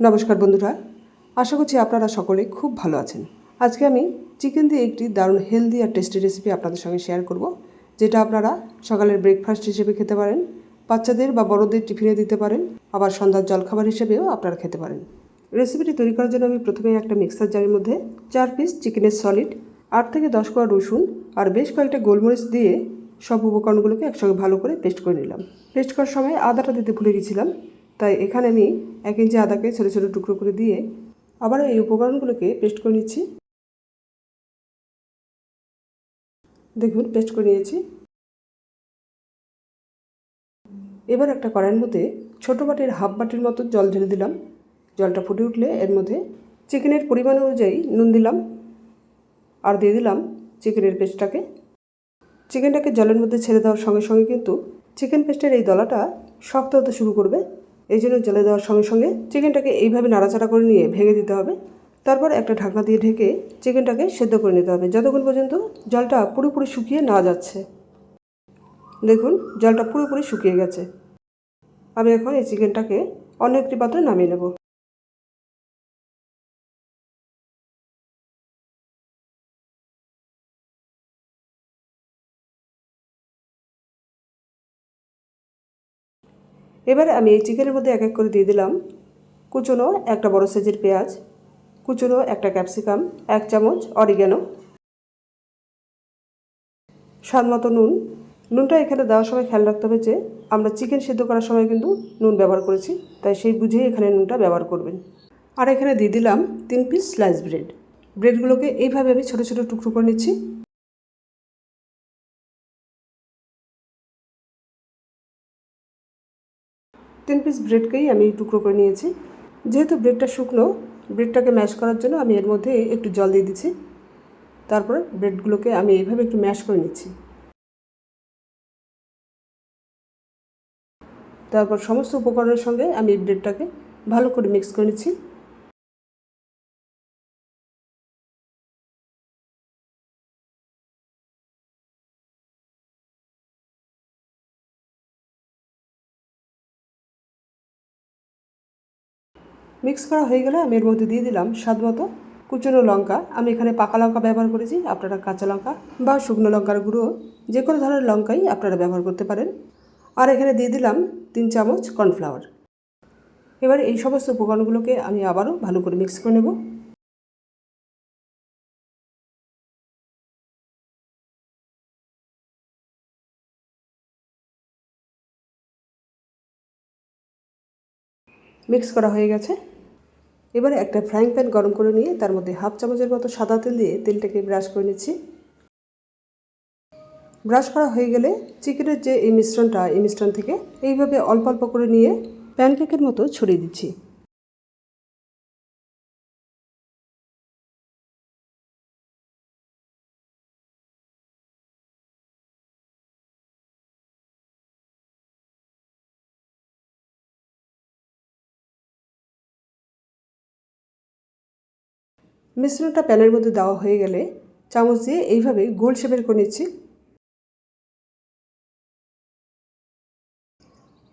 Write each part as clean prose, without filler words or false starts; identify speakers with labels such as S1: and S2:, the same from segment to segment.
S1: নমস্কার বন্ধুরা, আশা করছি আপনারা সকলে খুব ভালো আছেন। আজকে আমি চিকেন দিয়ে একটি দারুণ হেলদি আর টেস্টি রেসিপি আপনাদের সঙ্গে শেয়ার করব, যেটা আপনারা সকালের ব্রেকফাস্ট হিসেবে খেতে পারেন, বাচ্চাদের বা বড়দের টিফিনে দিতে পারেন, আবার সন্ধ্যার জলখাবার হিসেবেও আপনারা খেতে পারেন। রেসিপিটি তৈরি করার জন্য আমি প্রথমে একটা মিক্সার জারের মধ্যে 4 পিস চিকেনের সলিড, 8 থেকে 10 কোয়া রসুন আর বেশ কয়েকটা গোলমরিচ দিয়ে সব উপকরণগুলোকে একসঙ্গে ভালো করে পেস্ট করে নিলাম। পেস্ট করার সময় আদাটা দিতে ভুলে গেছিলাম, তাই এখানে আমি 1 ইঞ্চি আদাকে ছোটো ছোটো টুকরো করে দিয়ে আবার এই উপকরণগুলোকে পেস্ট করে নিচ্ছি। দেখুন, পেস্ট করে নিয়েছি। এবার একটা কড়াইয়ের মধ্যে ছোটো বাটির হাফ বাটির মতো জল ঢেলে দিলাম। জলটা ফুটে উঠলে এর মধ্যে চিকেনের পরিমাণ অনুযায়ী নুন দিলাম আর দিয়ে দিলাম চিকেনের পেস্টটাকে। চিকেনটাকে জলের মধ্যে ছেড়ে দেওয়ার সঙ্গে সঙ্গে কিন্তু চিকেন পেস্টের এই দলাটা শক্ত হতে শুরু করবে। এই জন্য জলে দেওয়ার সঙ্গে সঙ্গে চিকেনটাকে এইভাবে নাড়াচাড়া করে নিয়ে ভেঙে দিতে হবে। তারপর একটা ঢাকনা দিয়ে ঢেকে চিকেনটাকে সেদ্ধ করে নিতে হবে যতক্ষণ পর্যন্ত জলটা পুরোপুরি শুকিয়ে না যাচ্ছে। দেখুন, জলটা পুরোপুরি শুকিয়ে গেছে। আমি এখন এই চিকেনটাকে অন্য একটি পাত্রে নামিয়ে নেব। এবারে আমি এই চিকেনের মধ্যে এক এক করে দিয়ে দিলাম কুচনো একটা বড় সাইজের পেঁয়াজ, কুচনো একটা ক্যাপসিকাম, 1 চামচ অরিগ্যানো, স্বাদ মতো নুন। নুনটা এখানে দেওয়ার সময় খেয়াল রাখতে হবে যে আমরা চিকেন সেদ্ধ করার সময় কিন্তু নুন ব্যবহার করেছি, তাই সেই বুঝেই এখানে নুনটা ব্যবহার করবেন। আর এখানে দিয়ে দিলাম 3 পিস স্লাইস ব্রেড। ব্রেডগুলোকে এইভাবে আমি ছোটো ছোটো টুকরো করে নিচ্ছি। তিন পিস ব্রেডকেই আমি টুকরো করে নিয়েছি। যেহেতু ব্রেডটা শুকনো, ব্রেডটাকে ম্যাশ করার জন্য আমি এর মধ্যে একটু জল দিয়ে দিচ্ছি। তারপর ব্রেডগুলোকে আমি এইভাবে একটু ম্যাশ করে নিচ্ছি। তারপর সমস্ত উপকরণের সঙ্গে আমি ব্রেডটাকে ভালো করে মিক্স করে নিচ্ছি। মিক্স করা হয়ে গেলে আমি এর মধ্যে দিয়ে দিলাম স্বাদ মতো কুচনো লঙ্কা। আমি এখানে পাকা লঙ্কা ব্যবহার করেছি, আপনারা কাঁচা লঙ্কা বা শুকনো লঙ্কার গুঁড়ো যে কোনো ধরনের লঙ্কাই আপনারা ব্যবহার করতে পারেন। আর এখানে দিয়ে দিলাম 3 চামচ কর্নফ্লাওয়ার। এবার এই সমস্ত উপকরণগুলোকে আমি আবারও ভালো করে মিক্স করে নেব। মিক্স করা হয়ে গেছে। এবারে একটা ফ্রাইং প্যান গরম করে নিয়ে তার মধ্যে 1/2 চামচের মতো সাদা তেল দিয়ে তেলটাকে ব্রাশ করে নিচ্ছি। ব্রাশ করা হয়ে গেলে চিকেনের যে এই মিশ্রণ থেকে এইভাবে অল্প অল্প করে নিয়ে প্যানকেকের মতো ছড়িয়ে দিচ্ছি। মিশ্রণটা প্যানের মধ্যে দেওয়া হয়ে গেলে চামচ দিয়ে এইভাবে গোল শেপের করে নিচ্ছি।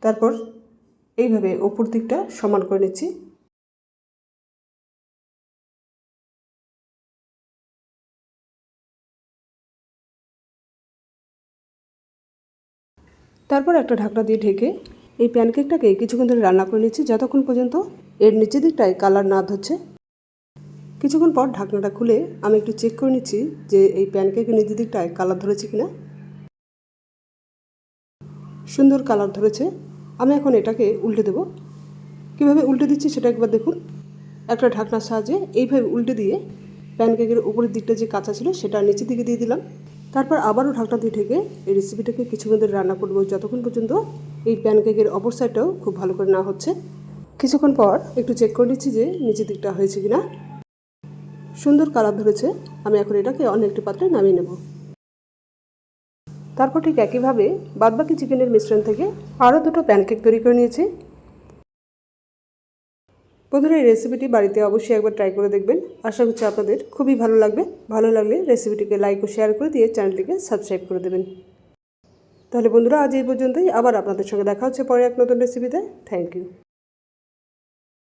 S1: তারপর এইভাবে ওপর দিকটা সমান করে নিচ্ছি। তারপর একটা ঢাকনা দিয়ে ঢেকে এই প্যানকেকটাকে কিছুক্ষণ ধরে রান্না করে নিচ্ছি যতক্ষণ পর্যন্ত এর নিচের দিকটায় কালার না ধরছে। কিছুক্ষণ পর ঢাকনাটা খুলে আমি একটু চেক করে নিচ্ছি যে এই প্যানকেকের নিচের দিকটায় কালার ধরেছে কিনা। সুন্দর কালার ধরেছে। আমি এখন এটাকে উল্টে দেব। কীভাবে উল্টে দিচ্ছি সেটা একবার দেখুন। একটা ঢাকনার সাহায্যে এইভাবে উল্টে দিয়ে প্যানকেকের উপরের দিকটা যে কাঁচা ছিল সেটা নিচের দিকে দিয়ে দিলাম। তারপর আবারও ঢাকনা দিয়ে ঢেকে এই রেসিপিটাকে কিছুক্ষণ ধরে রান্না করব যতক্ষণ পর্যন্ত এই প্যানকেকের অপর সাইডটাও খুব ভালো করে না হচ্ছে। কিছুক্ষণ পর একটু চেক করে নিচ্ছি যে নিচের দিকটা হয়েছে কিনা। সুন্দর কালার ধরেছে। আমি এখন এটাকে অন্য একটি পাত্রে নামিয়ে নেব। তারপর ঠিক একইভাবে বাদবাকি চিকেনের মিশ্রণ থেকে আরও 2টো প্যানকেক তৈরি করে নিয়েছি। বন্ধুরা, এই রেসিপিটি বাড়িতে অবশ্যই একবার ট্রাই করে দেখবেন। আশা করছি আপনাদের খুবই ভালো লাগবে। ভালো লাগলে রেসিপিটিকে লাইক ও শেয়ার করে দিয়ে চ্যানেলটিকে সাবস্ক্রাইব করে দেবেন। তাহলে বন্ধুরা, আজ এই পর্যন্তই। আবার আপনাদের সঙ্গে দেখা হচ্ছে পরে এক নতুন রেসিপিতে। Thank you.